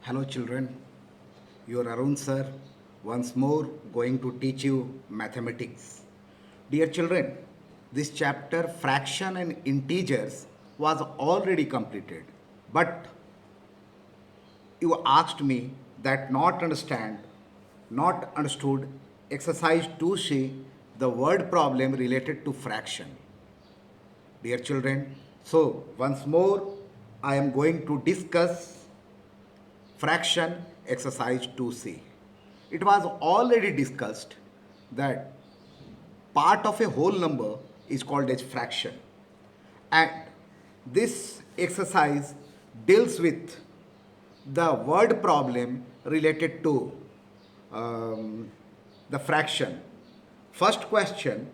Hello children, your Arun sir once more going to teach you mathematics. Dear children, this chapter fraction and integers was already completed, but you asked me that not understood exercise 2C, the word problem related to fraction. Dear children, so once more I am going to discuss fraction exercise 2C. It was already discussed that part of a whole number is called as fraction, and this exercise deals with the word problem related to um, the fraction. First question,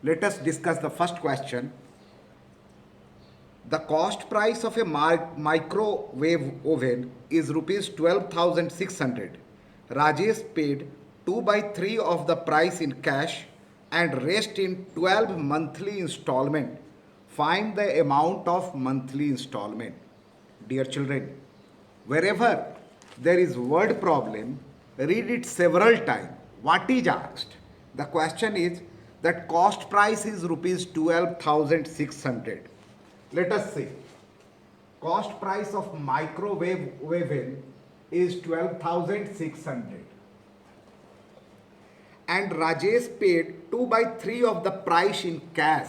let us discuss the first question. The cost price of a microwave oven is rupees 12,600. Rajesh paid 2 by 3 of the price in cash and rest in 12 monthly installment. Find the amount of monthly installment. Dear children, wherever there is word problem, read it several times. What is asked? The question is that cost price is rupees 12,600. Let us see. Cost price of microwave oven is 12,600. And Rajesh paid 2 by 3 of the price in cash.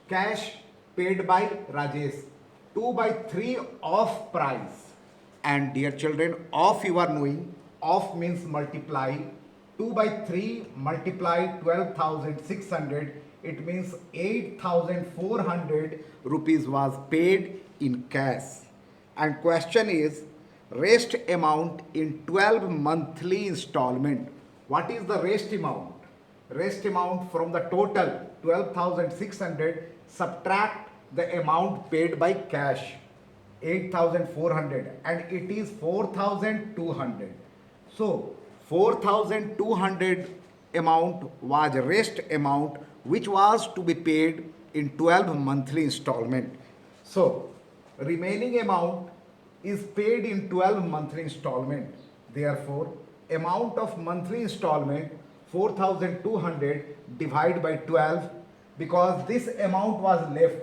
Cash paid by Rajesh. 2 by 3 of price. And dear children, of you are knowing, of means multiply. 2 by 3 multiply 12,600, it means 8,400 rupees was paid in cash. And question is rest amount in 12 monthly installment. What is the rest amount? Rest amount from the total 12,600, subtract the amount paid by cash 8,400, and it is 4,200. So 4,200 amount was rest amount which was to be paid in 12 monthly installment. So remaining amount is paid in 12 monthly installment. Therefore, amount of monthly installment 4,200 divided by 12, because this amount was left,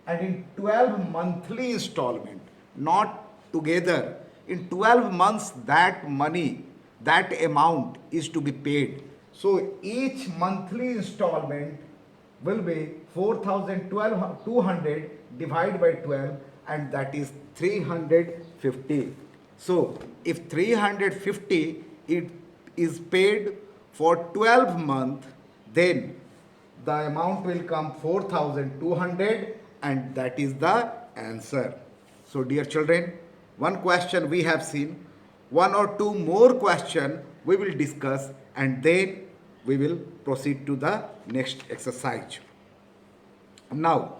and in 12 monthly installment, not together, in 12 months that money, that amount is to be paid. So each monthly installment will be 4,200 divided by 12, and that is 350. So if 350 it is paid for 12 months, then the amount will come 4,200, and that is the answer. So dear children, one question we have seen, one or two more question we will discuss, and then we will proceed to the next exercise. Now,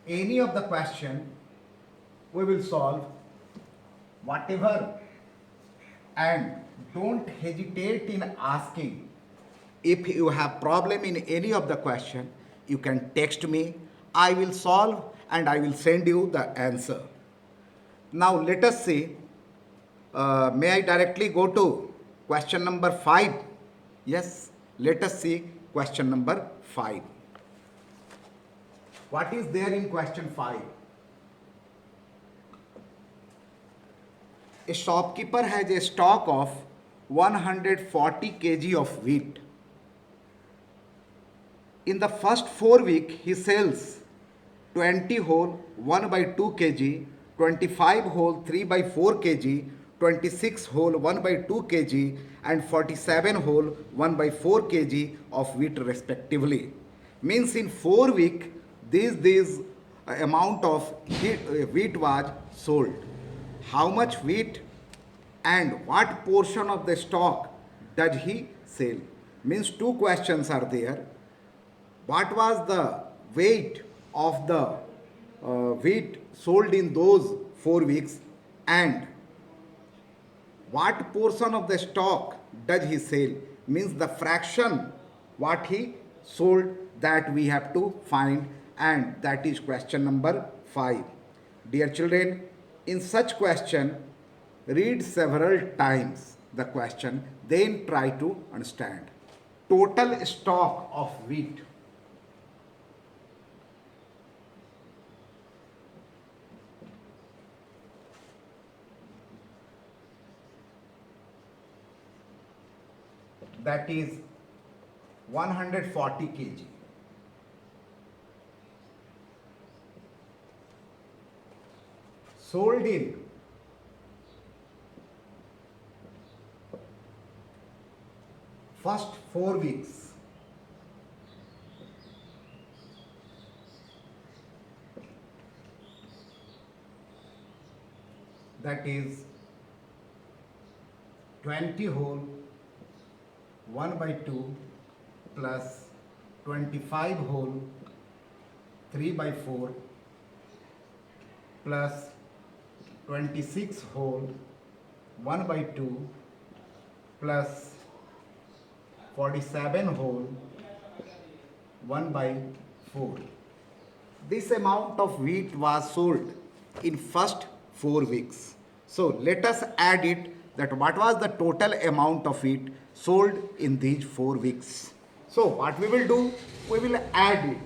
any of the question we will solve whatever, and don't hesitate in asking. If you have problem in any of the question, you can text me. I will solve and I will send you the answer. Now let us see. May I directly go to question number 5? Yes, let us see question number 5. What is there in question 5? A shopkeeper has a stock of 140 kg of wheat. In the first 4 weeks, he sells 20 whole 1 by 2 kg, 25 whole 3 by 4 kg, 26 whole 1 by 2 kg, and 47 whole 1 by 4 kg of wheat respectively. Means in 4 weeks, this amount of wheat was sold. How much wheat and what portion of the stock does he sell? Means two questions are there. What was the weight of the wheat sold in those 4 weeks, and what portion of the stock does he sell? Means the fraction What he sold, that we have to find, and that is question number 5. Dear children, in such question, read several times the question, then try to understand. Total stock of wheat. That is 140 kg. Sold in first 4 weeks. That is 20 whole 1 by 2 plus 25 whole 3 by 4 plus 26 whole 1 by 2 plus 47 whole 1 by 4. This amount of wheat was sold in first 4 weeks. So let us add it, that what was the total amount of wheat sold in these 4 weeks. So what we will do, we will add it.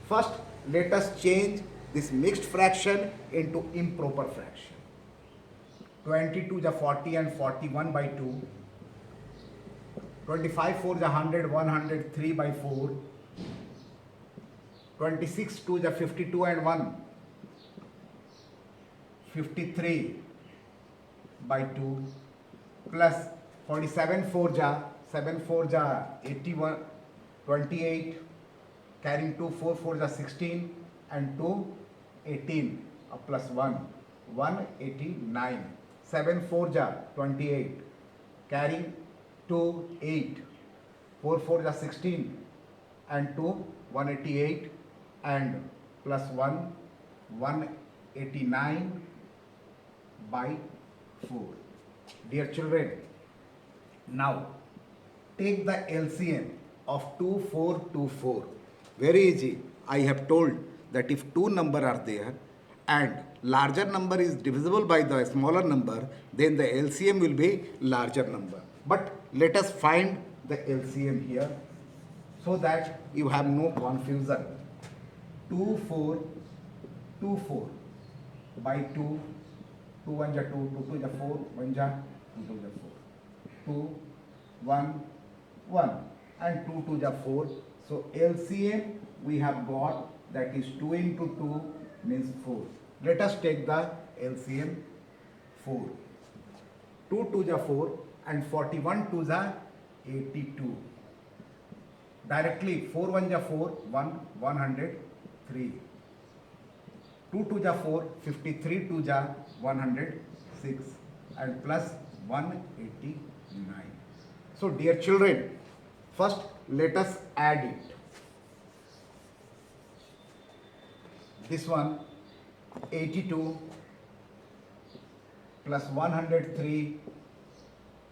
First let us change this mixed fraction into improper fraction. 22 is 40 and 41 by 2. 25 4 is 100, 103 by 4. 26 2 is 52 and 1. 53 by 2 plus 47 4 ja 7 4 ja 81, 28, carrying 2 4 4 ja 16 and 2 18 plus 1 189, 7 4 ja 28, carrying 2 8, 4 4 ja 16 and 2 188 and plus 1 189 by 4. Dear children, now take the LCM of 2424. Very easy. I have told that if two numbers are there and larger number is divisible by the smaller number, then the LCM will be larger number. But let us find the LCM here so that you have no confusion. 2424 by 2, 2 1 ja 2, 2 2 ja 4, 1 ja 2 2 ja 4, 2 1 1 and 2 2 ja 4. So LCM we have got, that is 2 into 2 means 4. Let us take the LCM 4. 2 2 ja 4 and 41 2 ja 82. Directly 4 1 ja 4, 1 103. 2 2 ja 4, 53 2 ja 106 and plus 189. So dear children, first let us add it. This one 82 plus 103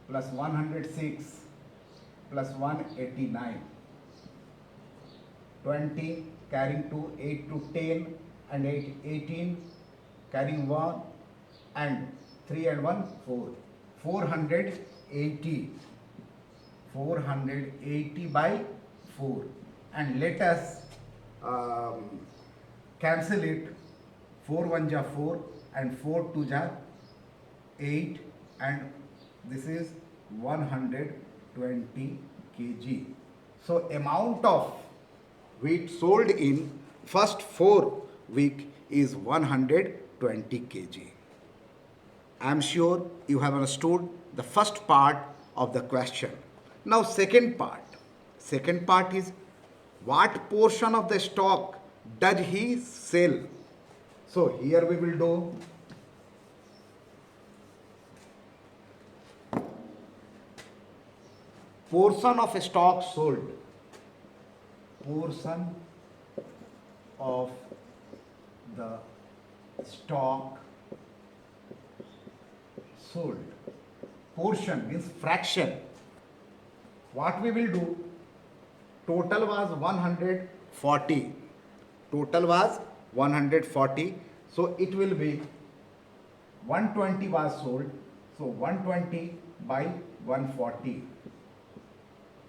plus 106 plus 189. 20 carrying 2, 8 to 10 and 8 18, carrying 1 and 3 and 1 4. 480. 480 by 4. And let us cancel it. 4 1 ja 4 and 4 2 ja 8 and this is 120 kg. So amount of wheat sold in first 4 week is 120 kg. I am sure you have understood the first part of the question. Now second part. Second part is, what portion of the stock does he sell? So here we will do portion of stock sold. Portion of the stock sold. Portion means fraction. What we will do, total was 140. Total was 140. So it will be 120 was sold. So 120 by 140.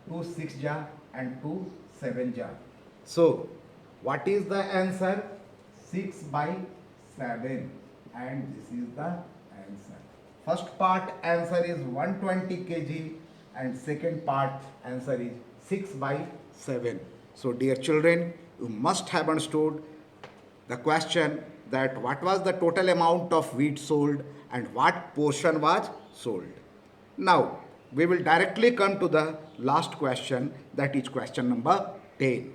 2 6 ja and 2 7 ja. So what is the answer? 6 by 7, and this is the answer. First part answer is 120 kg and second part answer is 6 by 7. So dear children, you must have understood the question that what was the total amount of wheat sold and what portion was sold. Now we will directly come to the last question, that is question number 10.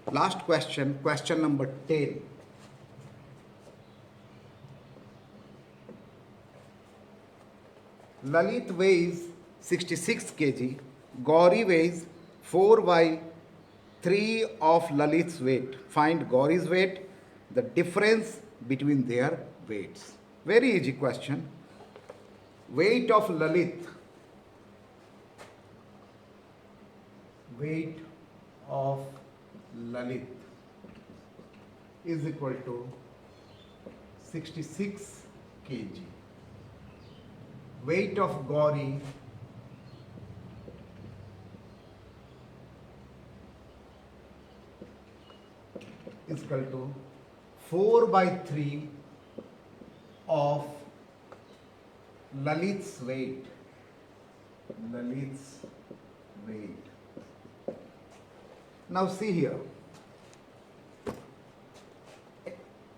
Last question, question number 10. Lalit weighs 66 kg, Gauri weighs 4 by 3 of Lalit's weight. Find Gauri's weight, the difference between their weights. Very easy question. Weight of Lalit, weight of Lalit is equal to 66 kg. Weight of Gauri is equal to 4 by 3 of Lalit's weight. Lalit's weight. Now see here.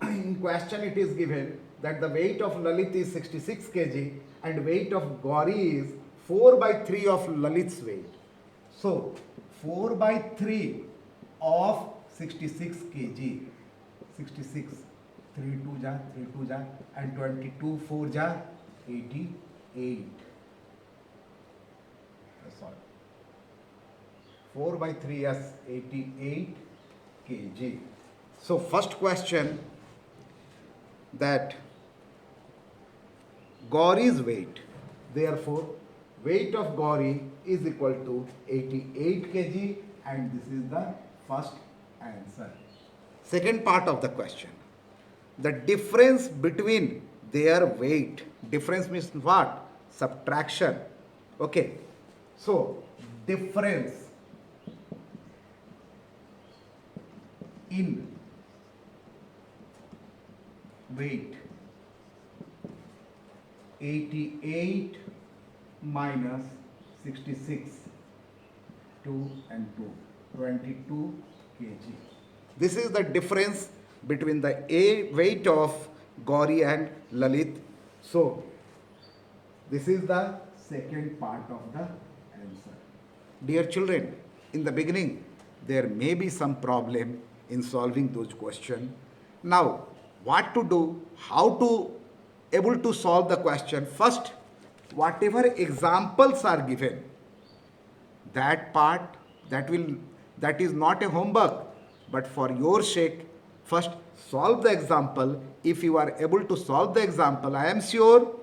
In question it is given that the weight of Lalit is 66 kg and weight of Gauri is 4 by 3 of Lalit's weight. So 4 by 3 of 66 kg. 66. 3 2 ja, 3 2 ja, and 22 4 ja, 88. Sorry. 4 by 3 is 88 kg. So first question, that Gauri's weight, therefore weight of Gauri is equal to 88 kg, and this is the first answer. Second part of the question, the difference between their weight. Difference means what? Subtraction. Okay. So difference in weight, 88 minus 66, 2 and 2, 22 kg. This is the difference between the weight of Gauri and Lalit. So this is the second part of the answer. Dear children, in the beginning there may be some problem in solving those questions. Now what to do, how to able to solve the question? First, whatever examples are given, that part, that is not a homework, but for your sake, first solve the example. If you are able to solve the example, I am sure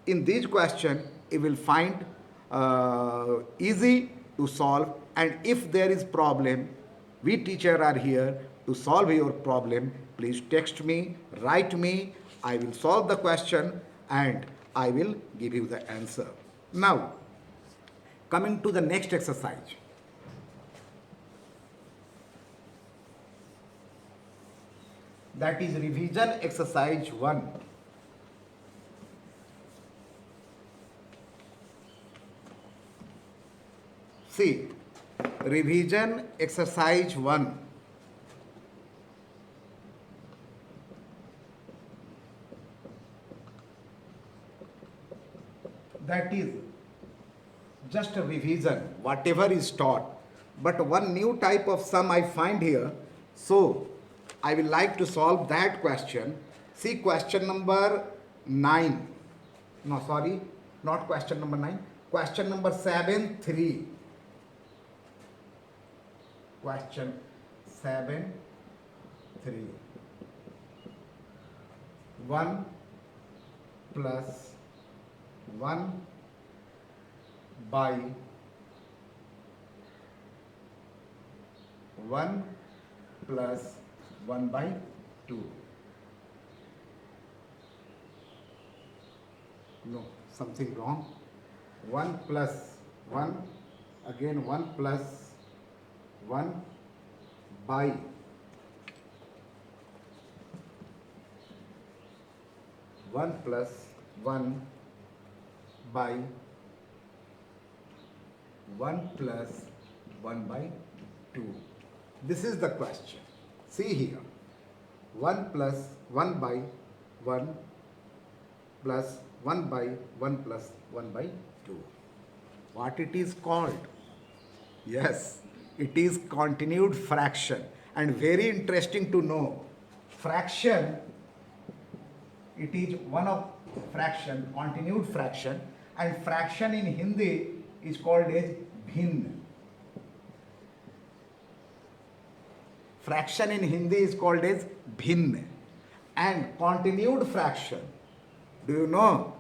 in this question you will find easy to solve, and if there is problem, we teacher are here to solve your problem. Please text me, write me, I will solve the question and I will give you the answer. Now, coming to the next exercise. That is revision exercise 1. See, revision exercise 1. That is just a revision, whatever is taught. But one new type of sum I find here. So, I will like to solve that question. See question number 9. No, sorry, not question number 9. Question number 7, 3. Question 7, 3. 1 plus 1 by 1 plus 1 by 2. No, something wrong. 1 plus 1, again 1 plus 1 by 1 plus 1 by 1 plus 1 by 2. This is the question. See here. 1 plus 1 by 1 plus 1 by 1 plus 1 by 2. What it is called? Yes, it is continued fraction. And very interesting to know, fraction, it is one of fraction, continued fraction, and fraction in Hindi is called as bhin. Fraction in Hindi is called as bhin. And continued fraction, do you know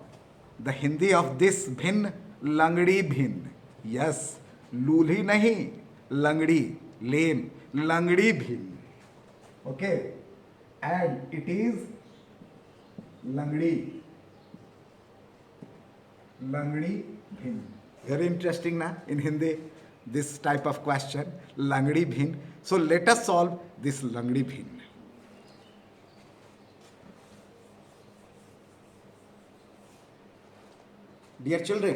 the Hindi of this bhin? Langdi bhin. Yes, lulhi nahi, langdi, lame, langdi bhin. Okay, and it is langdi, langdi bhin. Very interesting na in Hindi, this type of question, langdi bhin. So let us solve this langdi bhin. Dear children,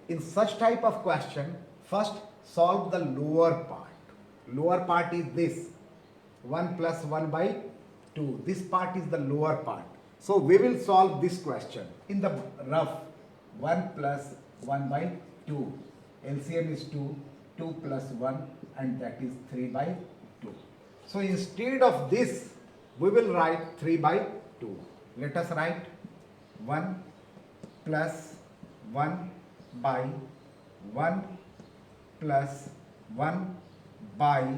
in such type of question, first solve the lower part. Lower part is this, 1 plus 1 by 2. This part is the lower part. So we will solve this question in the rough. 1 plus 1 by 2. LCM is 2, 2 plus 1, and that is 3 by 2. So instead of this, we will write 3 by 2. Let us write 1 plus 1 by 1 plus 1 by,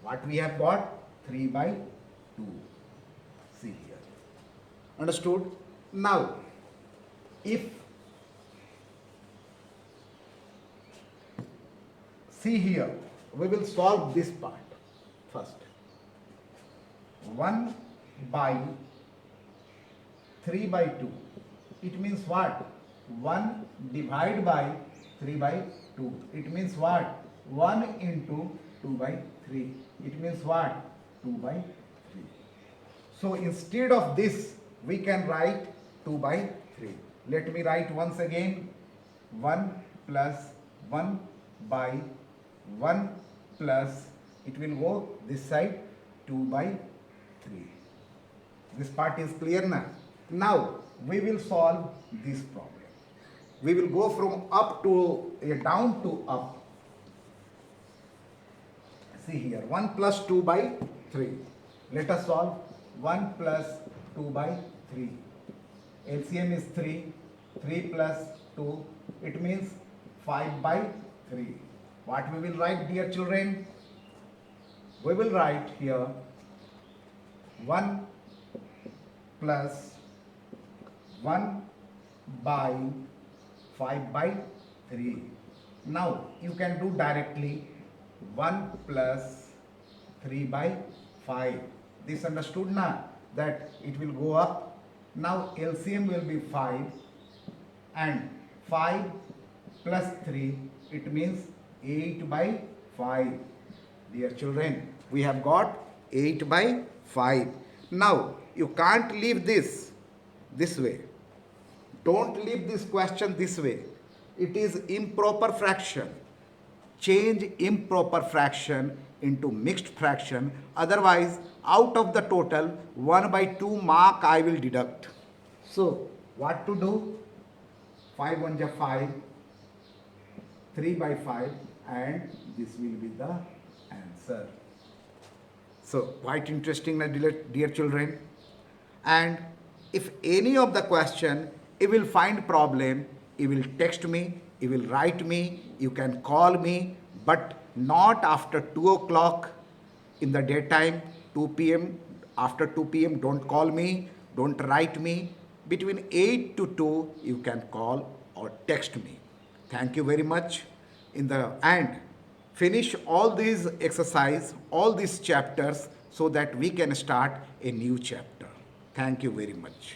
what we have got? 3 by 2. See here. Understood? Now, if, see here, we will solve this part first. 1 by 3 by 2. It means what? 1 divided by 3 by 2. It means what? 1 into 2 by 3. It means what? 2 by 3. So instead of this, we can write 2 by 3. Let me write once again. 1 plus 1 by 1 plus, it will go this side, 2 by 3. This part is clear now. Now we will solve this problem. We will go from up to down to up. See here, 1 plus 2 by 3. Let us solve 1 plus 2 by 3. LCM is 3. 3 plus 2. It means 5 by 3. What we will write, dear children? We will write here 1 plus 1 by 5 by 3. Now you can do directly 1 plus 3 by 5. This understood now, that it will go up. Now LCM will be 5, and 5 plus 3, it means 8 by 5. Dear children, we have got 8 by 5. Now you can't leave this way. Don't leave this question this way. It is improper fraction. Change improper fraction into mixed fraction. Otherwise, out of the total, 1 by 2 mark I will deduct. So, what to do? 5 1 is 5, 3 by 5, and this will be the answer. So, quite interesting, dear children. And if any of the question you will find problem, you will text me, you will write me, you can call me, but not after 2 o'clock in the daytime, 2 p.m. After 2 p.m., don't call me, don't write me. Between 8 to 2, you can call or text me. Thank you very much. In the end, finish all these exercise, all these chapters so that we can start a new chapter. Thank you very much.